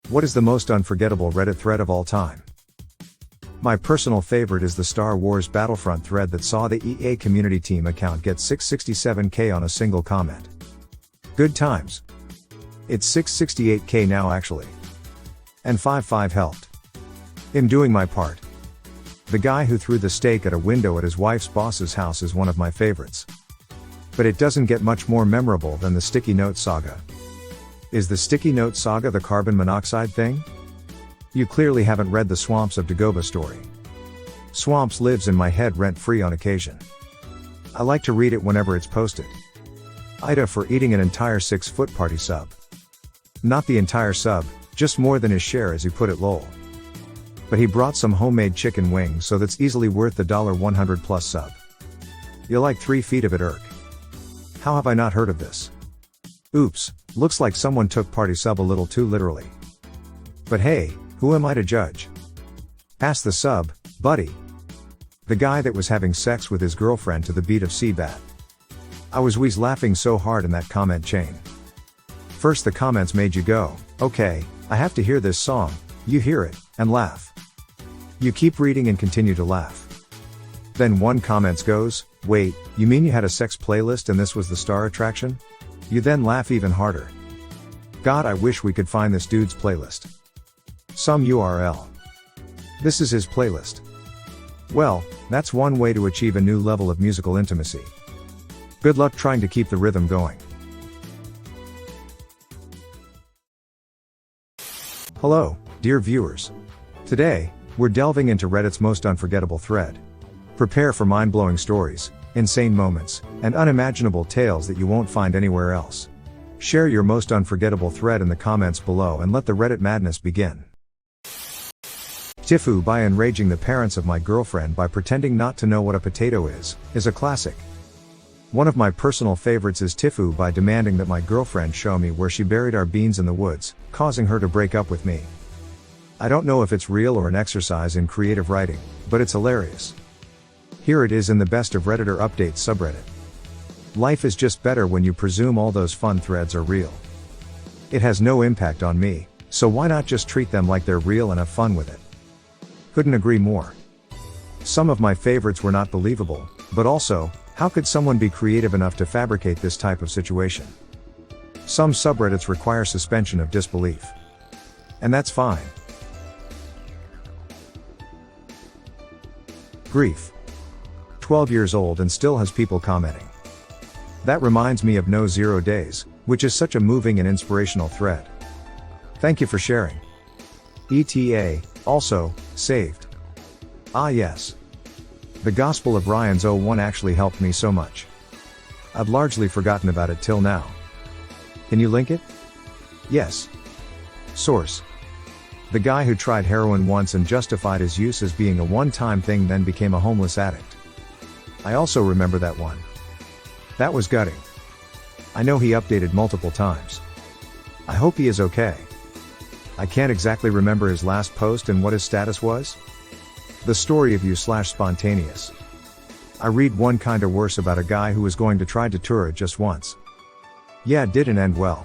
What is the most unforgettable Reddit thread of all time? My personal favorite is the Star Wars Battlefront thread that saw the EA community team account get 667k on a single comment. Good times. It's 668k now actually. And 55 helped. In doing my part. The guy who threw the steak at a window at his wife's boss's house is one of my favorites. But it doesn't get much more memorable than the sticky note saga. Is the sticky note saga the carbon monoxide thing? You clearly haven't read the Swamps of Dagobah story. Swamps lives in my head rent-free on occasion. I like to read it whenever it's posted. Ida for eating an entire 6-foot party sub. Not the entire sub, just more than his share as he put it lol. But he brought some homemade chicken wings, so that's easily worth the $100 plus sub. You like 3 feet of it irk. How have I not heard of this? Oops, looks like someone took party sub a little too literally. But hey, who am I to judge? Ask the sub, buddy. The guy that was having sex with his girlfriend to the beat of Seabat. I was wheeze laughing so hard in that comment chain. First the comments made you go, okay, I have to hear this song, you hear it, and laugh. You keep reading and continue to laugh. Then one comments goes, wait, you mean you had a sex playlist and this was the star attraction? You then laugh even harder. God, I wish we could find this dude's playlist. Some URL. This is his playlist. Well, that's one way to achieve a new level of musical intimacy. Good luck trying to keep the rhythm going. Hello, dear viewers. Today, we're delving into Reddit's most unforgettable thread. Prepare for mind-blowing stories, insane moments, and unimaginable tales that you won't find anywhere else. Share your most unforgettable thread in the comments below and let the Reddit madness begin. Tifu by enraging the parents of my girlfriend by pretending not to know what a potato is a classic. One of my personal favorites is Tifu by demanding that my girlfriend show me where she buried our beans in the woods, causing her to break up with me. I don't know if it's real or an exercise in creative writing, but it's hilarious. Here it is in the Best of Redditor Updates subreddit. Life is just better when you presume all those fun threads are real. It has no impact on me, so why not just treat them like they're real and have fun with it? Couldn't agree more. Some of my favorites were not believable, but also, how could someone be creative enough to fabricate this type of situation? Some subreddits require suspension of disbelief. And that's fine. Grief. 12 years old and still has people commenting. That reminds me of No 0 Days, which is such a moving and inspirational thread. Thank you for sharing. ETA, also, saved. Ah yes. The Gospel of Ryan's 01 actually helped me so much. I'd largely forgotten about it till now. Can you link it? Yes. Source. The guy who tried heroin once and justified his use as being a one-time thing then became a homeless addict. I also remember that one. That was gutting. I know he updated multiple times. I hope he is okay. I can't exactly remember his last post and what his status was. The story of you/spontaneous. I read one kinda worse about a guy who was going to try Datura just once. Yeah, it didn't end well.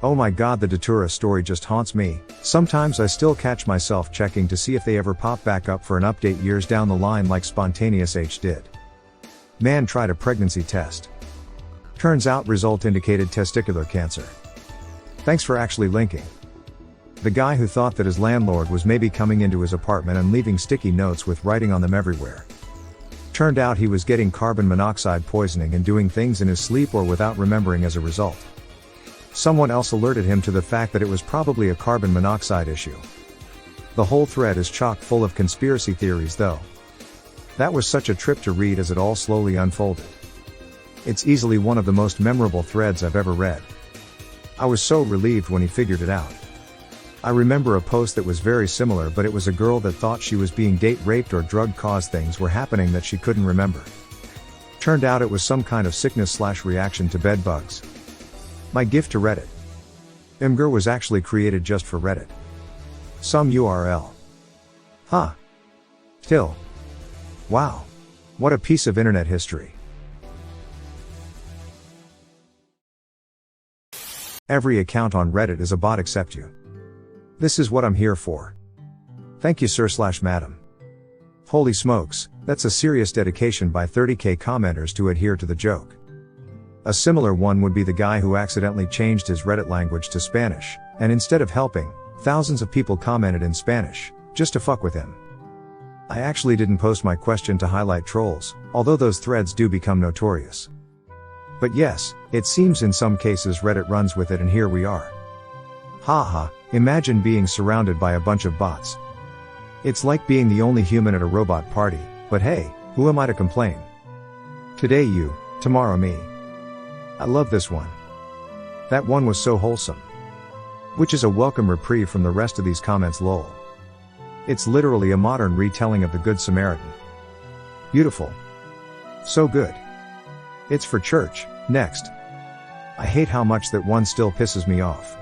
Oh my god, the Datura story just haunts me. Sometimes I still catch myself checking to see if they ever pop back up for an update years down the line like Spontaneous H did. Man tried a pregnancy test. Turns out result indicated testicular cancer. Thanks for actually linking. The guy who thought that his landlord was maybe coming into his apartment and leaving sticky notes with writing on them everywhere. Turned out he was getting carbon monoxide poisoning and doing things in his sleep or without remembering as a result. Someone else alerted him to the fact that it was probably a carbon monoxide issue. The whole thread is chock full of conspiracy theories though. That was such a trip to read as it all slowly unfolded. It's easily one of the most memorable threads I've ever read. I was so relieved when he figured it out. I remember a post that was very similar, but it was a girl that thought she was being date raped or drug caused things were happening that she couldn't remember. Turned out it was some kind of sickness/reaction to bed bugs. My gift to Reddit. Imgur was actually created just for Reddit. Some URL. Huh. Till. Wow. What a piece of internet history. Every account on Reddit is a bot except you. This is what I'm here for. Thank you sir/madam. Holy smokes, that's a serious dedication by 30k commenters to adhere to the joke. A similar one would be the guy who accidentally changed his Reddit language to Spanish, and instead of helping, thousands of people commented in Spanish, just to fuck with him. I actually didn't post my question to highlight trolls, although those threads do become notorious. But yes, it seems in some cases Reddit runs with it, and here we are. Haha, imagine being surrounded by a bunch of bots. It's like being the only human at a robot party, but hey, who am I to complain? Today you, tomorrow me. I love this one. That one was so wholesome. Which is a welcome reprieve from the rest of these comments lol. It's literally a modern retelling of the Good Samaritan. Beautiful. So good. It's for church. Next. I hate how much that one still pisses me off.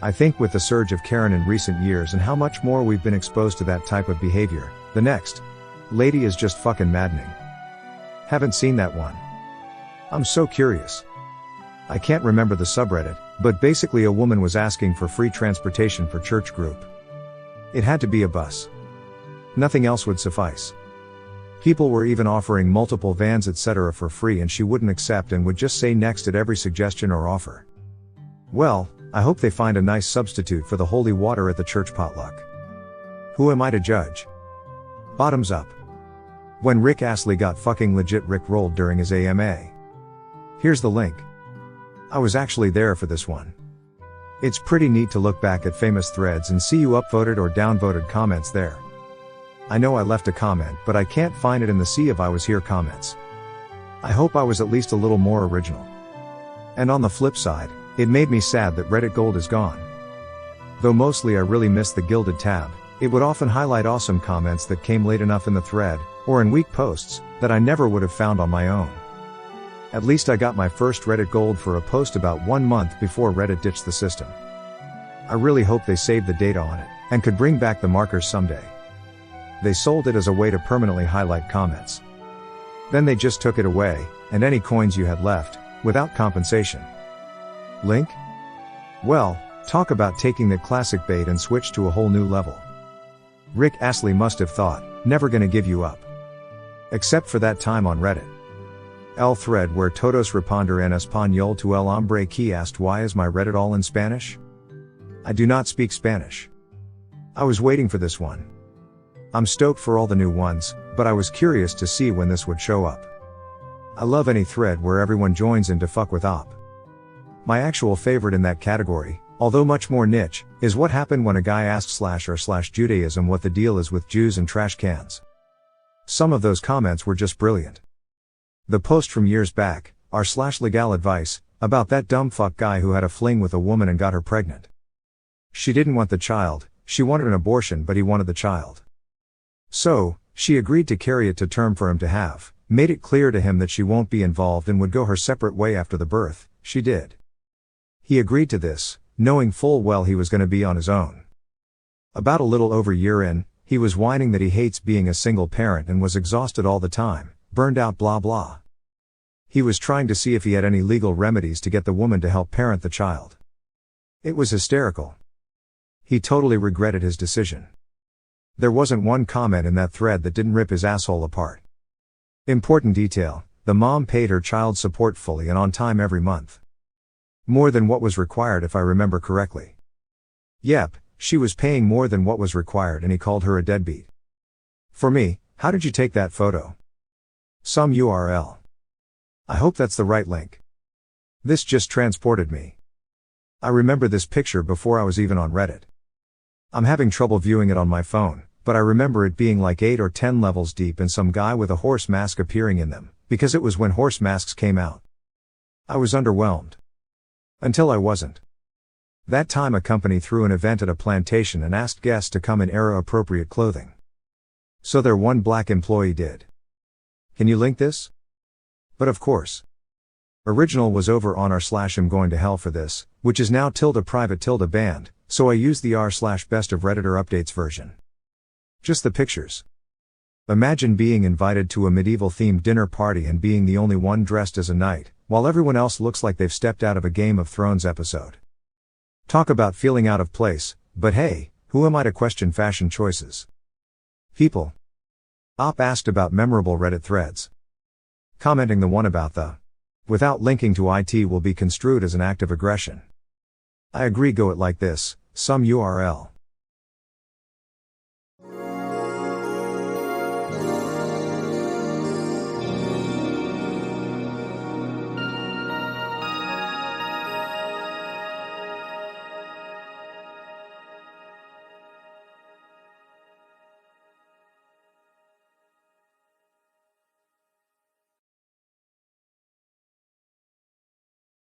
I think with the surge of Karen in recent years and how much more we've been exposed to that type of behavior, the next lady is just fucking maddening. Haven't seen that one. I'm so curious. I can't remember the subreddit, but basically a woman was asking for free transportation for church group. It had to be a bus. Nothing else would suffice. People were even offering multiple vans etc. for free, and she wouldn't accept and would just say next at every suggestion or offer. Well, I hope they find a nice substitute for the holy water at the church potluck. Who am I to judge? Bottoms up. When Rick Astley got fucking legit rickrolled during his AMA. Here's the link. I was actually there for this one. It's pretty neat to look back at famous threads and see you upvoted or downvoted comments there. I know I left a comment, but I can't find it in the sea of I was here comments. I hope I was at least a little more original. And on the flip side, it made me sad that Reddit Gold is gone. Though mostly I really miss the Gilded tab, it would often highlight awesome comments that came late enough in the thread, or in weak posts, that I never would have found on my own. At least I got my first Reddit Gold for a post about 1 month before Reddit ditched the system. I really hope they saved the data on it, and could bring back the markers someday. They sold it as a way to permanently highlight comments. Then they just took it away, and any coins you had left, without compensation. Link? Well, talk about taking the classic bait and switch to a whole new level. Rick Astley must have thought, never gonna give you up. Except for that time on Reddit. El thread where todos responder en español to el hombre que asked why is my Reddit all in Spanish? I do not speak Spanish. I was waiting for this one. I'm stoked for all the new ones, but I was curious to see when this would show up. I love any thread where everyone joins in to fuck with op. My actual favorite in that category, although much more niche, is what happened when a guy asked /r/Judaism what the deal is with Jews and trash cans. Some of those comments were just brilliant. The post from years back, r/legal advice, about that dumb fuck guy who had a fling with a woman and got her pregnant. She didn't want the child, she wanted an abortion, but he wanted the child. So, she agreed to carry it to term for him to have, made it clear to him that she won't be involved and would go her separate way after the birth. She did. He agreed to this, knowing full well he was going to be on his own. About a little over a year in, he was whining that he hates being a single parent and was exhausted all the time, burned out blah blah. He was trying to see if he had any legal remedies to get the woman to help parent the child. It was hysterical. He totally regretted his decision. There wasn't one comment in that thread that didn't rip his asshole apart. Important detail, the mom paid her child support fully and on time every month. More than what was required if I remember correctly. Yep, she was paying more than what was required and he called her a deadbeat. For me, how did you take that photo? Some URL. I hope that's the right link. This just transported me. I remember this picture before I was even on Reddit. I'm having trouble viewing it on my phone, but I remember it being like 8 or 10 levels deep and some guy with a horse mask appearing in them, because it was when horse masks came out. I was underwhelmed. Until I wasn't. That time a company threw an event at a plantation and asked guests to come in era-appropriate clothing. So their one black employee did. Can you link this? But of course. Original was over on r/I'm going to hell for this, which is now _private banned, so I used the r/best of Redditor updates version. Just the pictures. Imagine being invited to a medieval-themed dinner party and being the only one dressed as a knight, while everyone else looks like they've stepped out of a Game of Thrones episode. Talk about feeling out of place, But hey, who am I to question fashion choices? People. Op asked about memorable Reddit threads. Commenting the one about the without linking to IT will be construed as an act of aggression. I agree, go it like this, some URL.